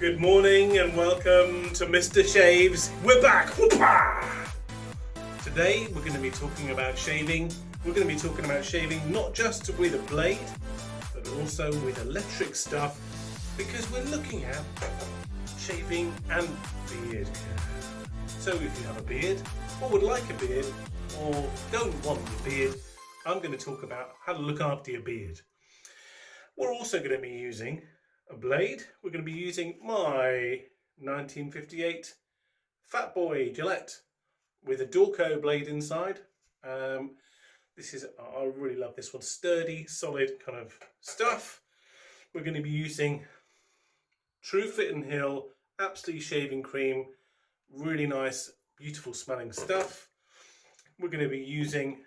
Good morning and welcome to MrShaves. We're back! Whoopah! Today we're going to be talking about shaving. We're going to be talking about shaving not just with a blade, but also with electric stuff, because we're looking at shaving and beard care. So if you have a beard, or would like a beard, or don't want a beard, I'm going to talk about how to look after your beard. We're also going to be using a blade. We're going to be using my 1958 Fatboy Gillette with a Dorco blade inside. This is, I really love this one, sturdy, solid kind of stuff. We're going to be using Truefitt Hill Apsley shaving cream, really nice, beautiful smelling stuff. We're going to be using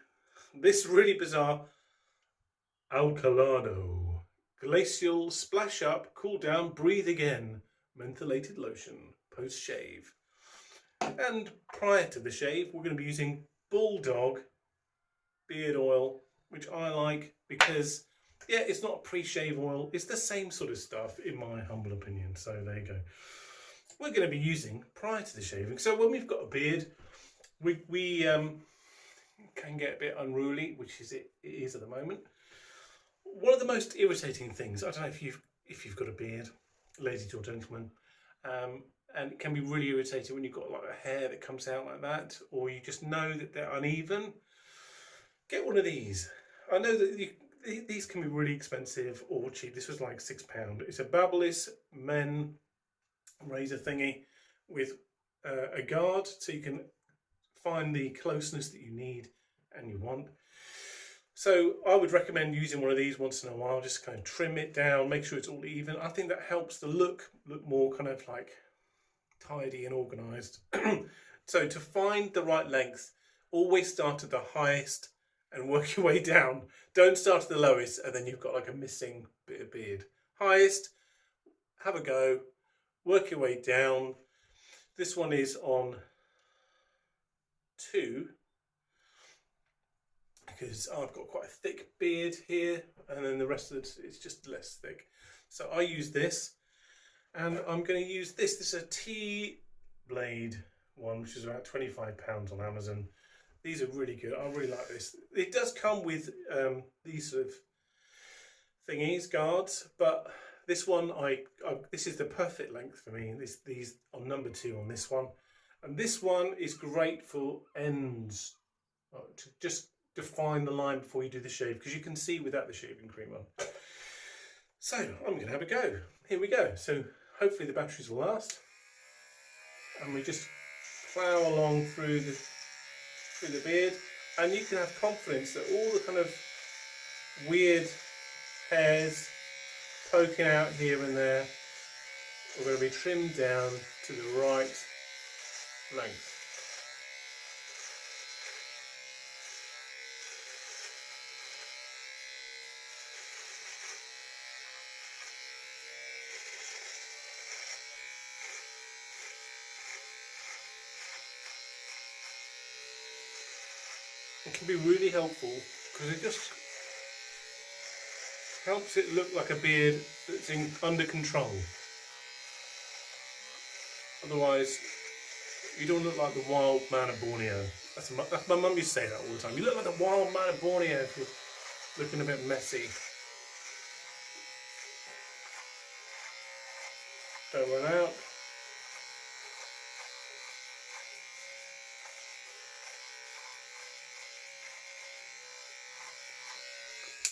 this really bizarre alcolado glacial splash up, cool down, breathe again mentholated lotion post shave. And prior to the shave, we're going to be using Bulldog beard oil, which I like because, yeah, it's not pre-shave oil. It's the same sort of stuff, in my humble opinion. So there you go. We're going to be using prior to the shaving. So when we've got a beard, we can get a bit unruly, which is it is at the moment. One of the most irritating things, I don't know if you've got a beard, ladies or gentlemen, and it can be really irritating when you've got like a hair that comes out like that, or you just know that they're uneven. Get one of these. I know that these can be really expensive or cheap. This was like £6. It's a babyliss men razor thingy with a guard, so you can find the closeness that you need and you want. So I would recommend using one of these once in a while, just kind of trim it down, make sure it's all even. I think that helps the look more kind of like tidy and organised. So to find the right length, always start at the highest and work your way down. Don't start at the lowest and then you've got like a missing bit of beard. Highest, have a go, work your way down. This one is on 2. Because I've got quite a thick beard here, and then the rest of it is just less thick. So I use this, and I'm going to use this. This is a T-blade one, which is about £25 on Amazon. These are really good. I really like this. It does come with these sort of thingies, guards, but this one, this is the perfect length for me. These are number 2 on this one, and this one is great for ends, to just define the line before you do the shave, because you can see without the shaving cream on. So I'm going to have a go. Here we go. So hopefully the batteries will last, and we just plough along through the beard, and you can have confidence that all the kind of weird hairs poking out here and there are going to be trimmed down to the right length. It can be really helpful because it just helps it look like a beard that's under control. Otherwise, you don't look like the wild man of Borneo. That's my mum used to say that all the time. You look like the wild man of Borneo if you're looking a bit messy. Don't run out.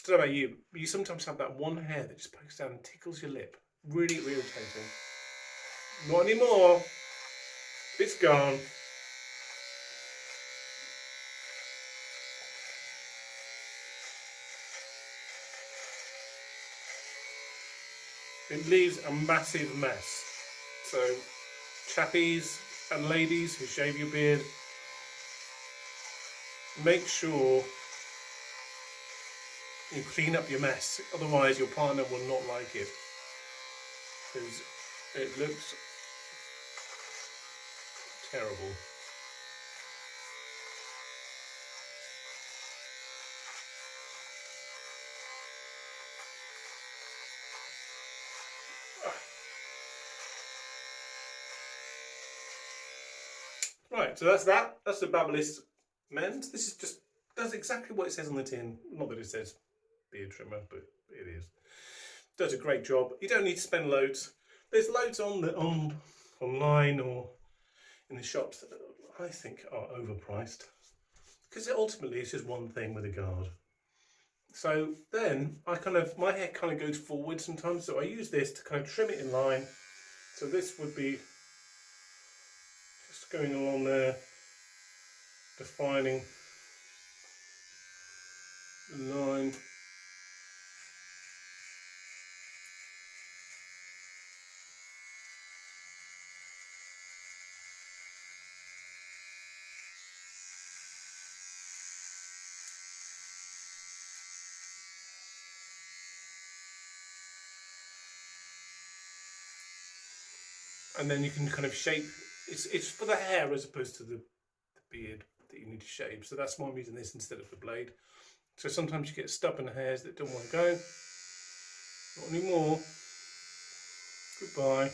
I don't know about you, but you sometimes have that one hair that just pokes down and tickles your lip. Really irritating. Not anymore. It's gone. It leaves a massive mess. So, chappies and ladies who shave your beard, make sure you clean up your mess, otherwise your partner will not like it, because it looks terrible. Right, so that's that. That's the babyliss men's. This is just does exactly what it says on the tin. Not that it says beard trimmer, but it is. Does a great job. You don't need to spend loads. There's loads online or in the shops that I think are overpriced, because ultimately it's just one thing with a guard. So then my hair kind of goes forward sometimes, so I use this to kind of trim it in line. So this would be just going along there, defining the line. And then you can kind of shape, it's for the hair as opposed to the beard that you need to shave. So that's why I'm using this instead of the blade. So sometimes you get stubborn hairs that don't want to go. Not anymore. Goodbye.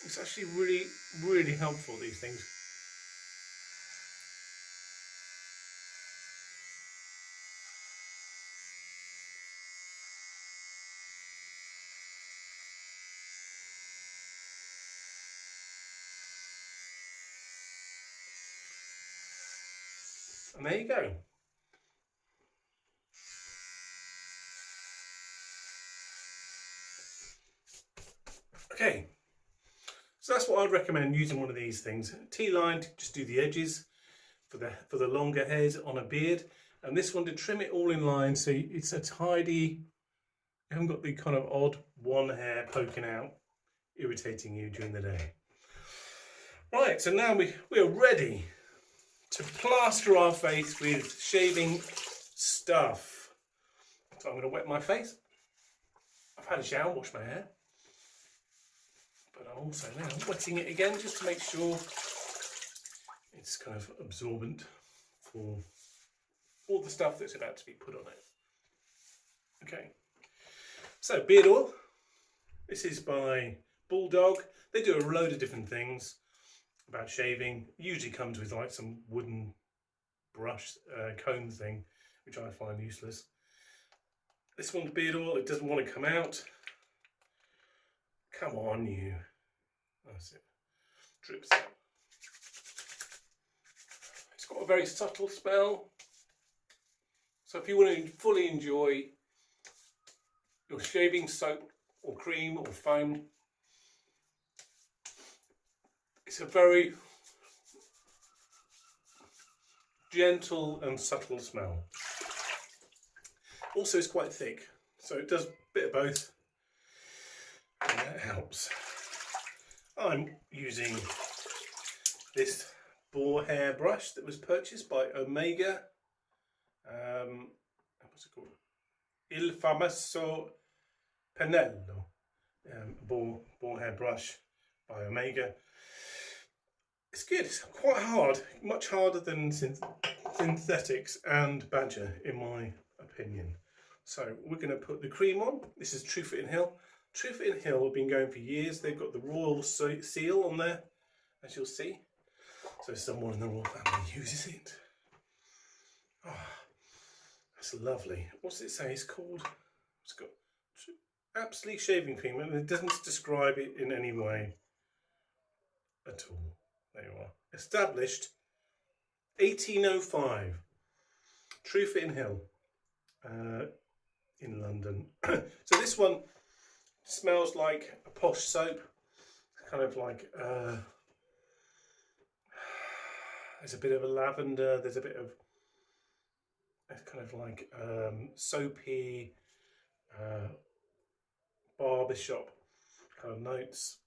It's actually really, really helpful, these things. And there you go. Okay, so that's what I'd recommend, using one of these things. T-line to just do the edges for the longer hairs on a beard, and this one to trim it all in line so it's a tidy, you haven't got the kind of odd one hair poking out irritating you during the day. Right, so now we are ready to plaster our face with shaving stuff. So I'm going to wet my face. I've had a shower, washed my hair, but I'm also now wetting it again just to make sure it's kind of absorbent for all the stuff that's about to be put on it. Okay, so beard oil. This is by Bulldog. They do a load of different things about shaving. Usually comes with like some wooden brush cone thing, which I find useless. This one's beard oil. It doesn't want to come out. Come on, you. That's it. Drips out. It's got a very subtle smell. So if you want to fully enjoy your shaving soap or cream or foam, it's a very gentle and subtle smell. Also, it's quite thick, so it does a bit of both, and that helps. I'm using this boar hair brush that was purchased by Omega. What's it called? Il Famoso Pennello. Boar hair brush by Omega. It's good. It's quite hard, much harder than synthetics and Badger, in my opinion. So we're going to put the cream on. This is Truefitt Hill. Truefitt Hill have been going for years. They've got the royal seal on there, as you'll see. So someone in the royal family uses it. Oh, that's lovely. What's it say it's called? It's got apsley shaving cream, and it doesn't describe it in any way at all. There you are. Established 1805. Truefitt Hill in London. So this one smells like a posh soap. It's kind of like there's a bit of a lavender. There's a bit of kind of like soapy barbershop kind of notes.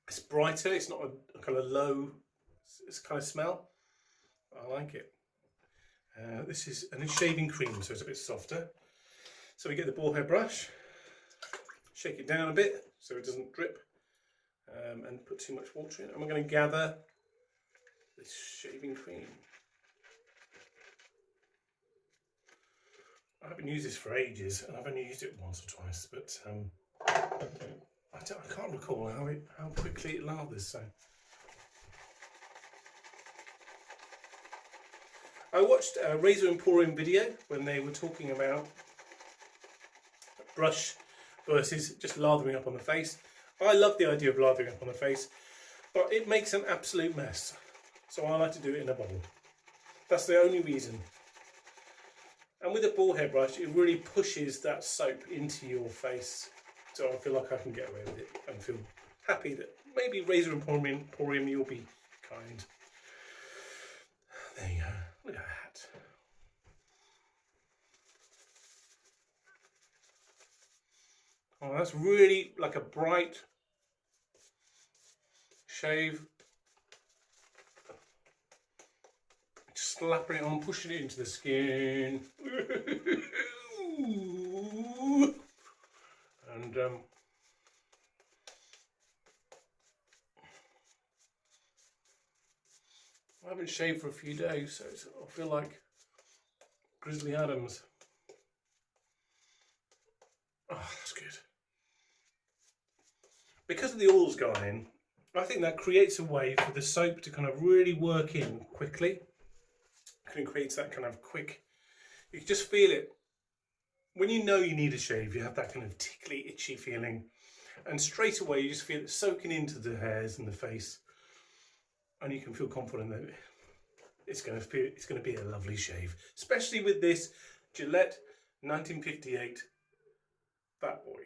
It's brighter. It's not a kind of low. It's kind of smell. I like it. This is a shaving cream, so it's a bit softer. So we get the boar hair brush, shake it down a bit so it doesn't drip, and put too much water in. And we're going to gather this shaving cream. I haven't used this for ages, and I've only used it once or twice, but I can't recall how quickly it lathers. So I watched a Razor Emporium video when they were talking about brush versus just lathering up on the face. I love the idea of lathering up on the face, but it makes an absolute mess. So I like to do it in a bowl. That's the only reason. And with a ball head brush, it really pushes that soap into your face. So I feel like I can get away with it and feel happy that maybe Razor Emporium, you'll be kind. There you go. Look at that. Oh, that's really like a bright shave. Just slapping it on, pushing it into the skin. And I haven't shaved for a few days, so I feel like Grizzly Adams. Oh, that's good. Because of the oils going in, I think that creates a way for the soap to kind of really work in quickly. And it creates that kind of quick, you can just feel it. When you know you need a shave, you have that kind of tickly, itchy feeling. And straight away you just feel it soaking into the hairs and the face. And you can feel confident that it's going to be a lovely shave. Especially with this Gillette 1958 Fatboy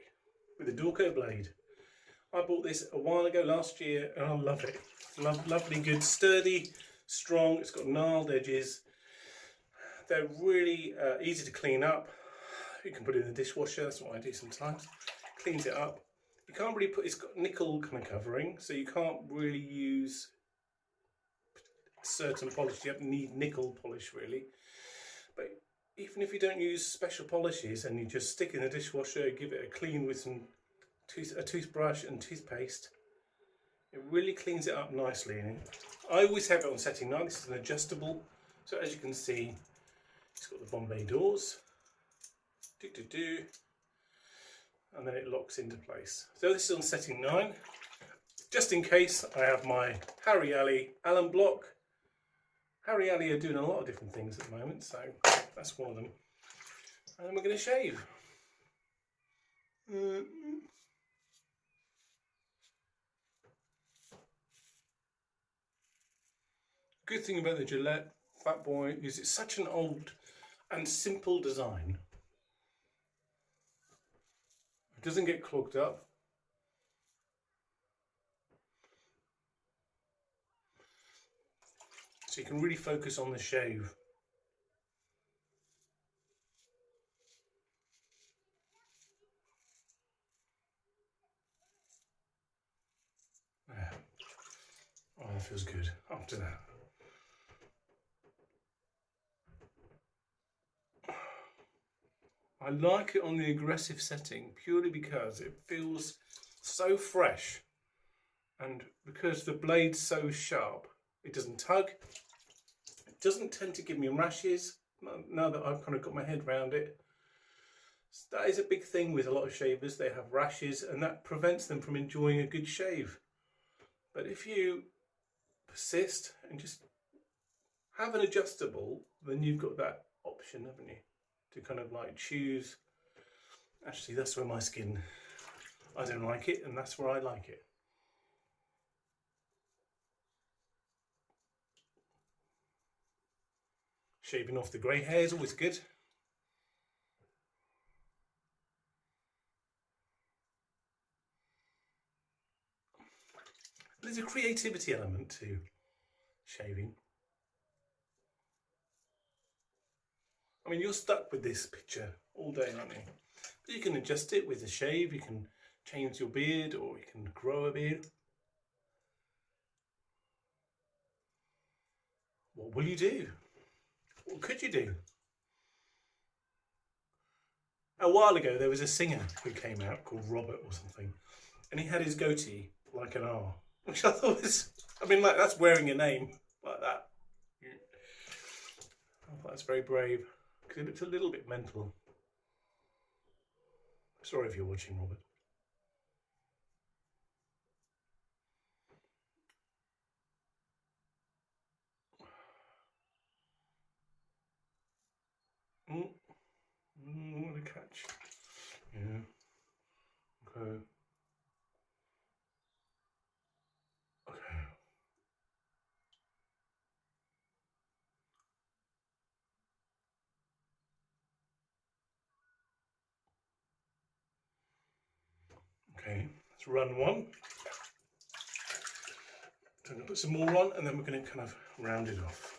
with a Dorco blade. I bought this a while ago, last year, and I love it. Lovely, good, sturdy, strong. It's got gnarled edges. They're really easy to clean up. You can put it in the dishwasher. That's what I do sometimes. Cleans it up. You can't really put. It's got nickel kind of covering, so you can't really use certain polish. You need nickel polish really. But even if you don't use special polishes and you just stick it in the dishwasher, give it a clean with some a toothbrush and toothpaste, it really cleans it up nicely. I always have it on setting 9. This is an adjustable, so as you can see, it's got the Bombay doors, and then it locks into place. So this is on setting 9. Just in case, I have my Harry Alley Allen block. Harry Alley are doing a lot of different things at the moment, so that's one of them. And then we're going to shave. Good thing about the Gillette Fatboy is it's such an old and simple design. It doesn't get clogged up. So you can really focus on the shave. Yeah. Oh, that feels good after that. I like it on the aggressive setting purely because it feels so fresh, and because the blade's so sharp, it doesn't tug. It doesn't tend to give me rashes now that I've kind of got my head around it. So that is a big thing with a lot of shavers. They have rashes and that prevents them from enjoying a good shave. But if you persist and just have an adjustable, then you've got that option, haven't you? To kind of like choose, actually that's where my skin, I don't like it, and that's where I like it. Shaving off the grey hair is always good. There's a creativity element to shaving. I mean, you're stuck with this picture all day, aren't you? But you can adjust it with a shave, you can change your beard, or you can grow a beard. What will you do? What could you do? A while ago, there was a singer who came out called Robert or something, and he had his goatee like an R, which I thought was, I mean, like, that's wearing a name like that. I thought that's very brave, because it looked a little bit mental. Sorry if you're watching, Robert. What a catch. Yeah. Okay. Okay. Okay, let's run one. So I'm going to put some more on and then we're going to kind of round it off.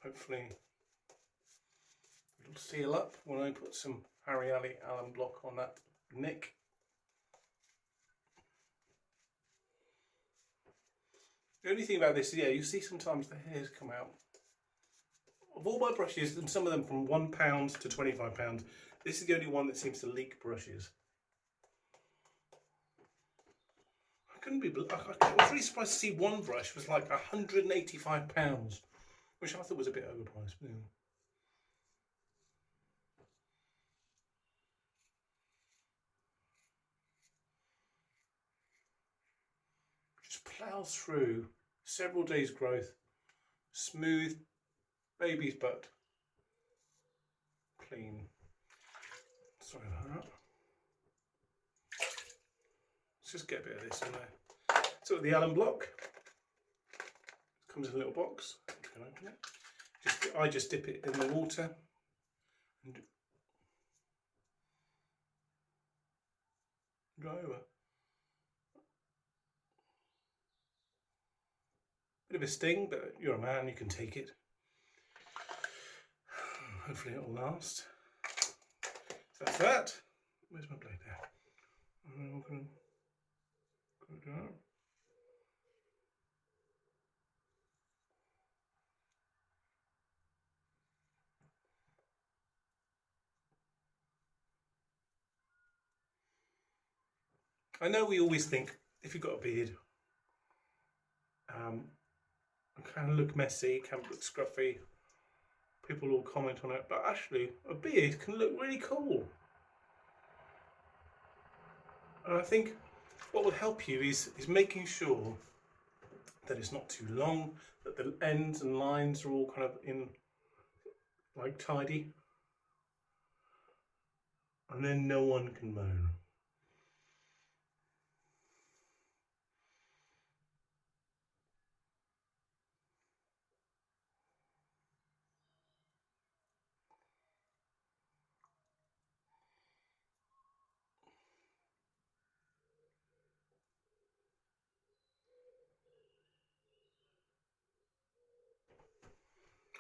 Hopefully it'll seal up when I put some Ariali alum block on that nick. The only thing about this, yeah, you see sometimes the hairs come out. Of all my brushes, and some of them from £1 to £25, this is the only one that seems to leak brushes. I was really surprised to see one brush was like £185, which I thought was a bit overpriced. Yeah. Just plows through several days' growth, smooth baby's butt, clean. Sorry about that. Let's just get a bit of this in there. So the alum block comes in a little box. You can open it. I just dip it in the water and go over. Bit of a sting, but you're a man, you can take it. Hopefully it'll last. So that's that. Where's my blade there? And then we're going to go down. I know we always think if you've got a beard, it can look messy, can look scruffy. People will comment on it, but actually a beard can look really cool. And I think what will help you is making sure that it's not too long, that the ends and lines are all kind of in like tidy, and then no one can moan.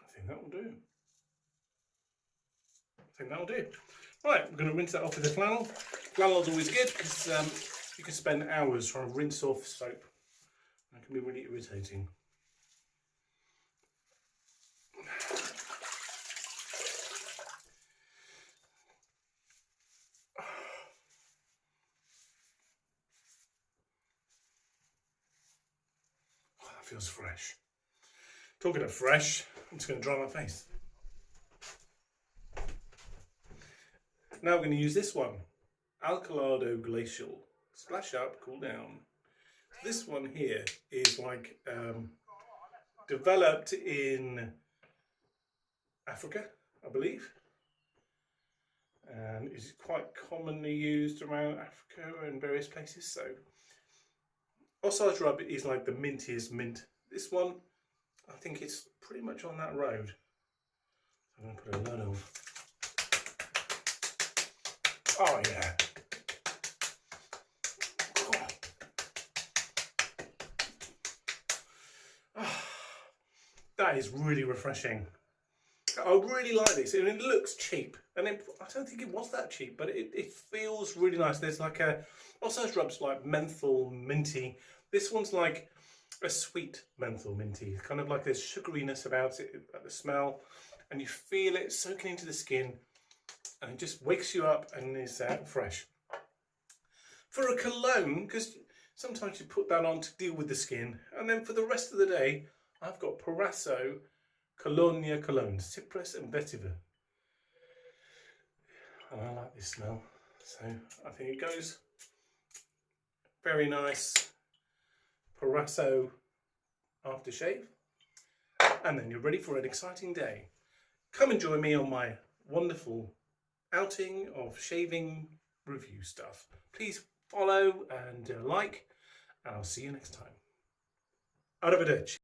I think that will do. Right, we're going to rinse that off with the flannel. Flannel's always good because you can spend hours trying to rinse off soap. That can be really irritating. Oh, that feels fresh. Talking of fresh, I'm just going to dry my face. Now we're going to use this one, Alcolado Glacial. Splash up, cool down. This one here is like developed in Africa, I believe, and is quite commonly used around Africa and various places. So Osage rub is like the mintiest mint. This one, I think it's pretty much on that road. So I'm going to put a lot of. Oh yeah. Oh, that is really refreshing. I really like this, and it looks cheap, and I don't think it was that cheap, but it feels really nice. There's like a, Osage rub's like menthol minty. This one's like a sweet menthol minty, kind of like there's sugariness about it, about the smell, and you feel it soaking into the skin, and it just wakes you up and is fresh. For a cologne, because sometimes you put that on to deal with the skin, and then for the rest of the day, I've got proraso, colonia cologne, cypress and vetyver. like this smell. So I think it goes very nice proraso aftershave. And then you're ready for an exciting day. Come and join me on my wonderful outing of shaving review stuff. Please follow and like, and I'll see you next time. Arrivederci.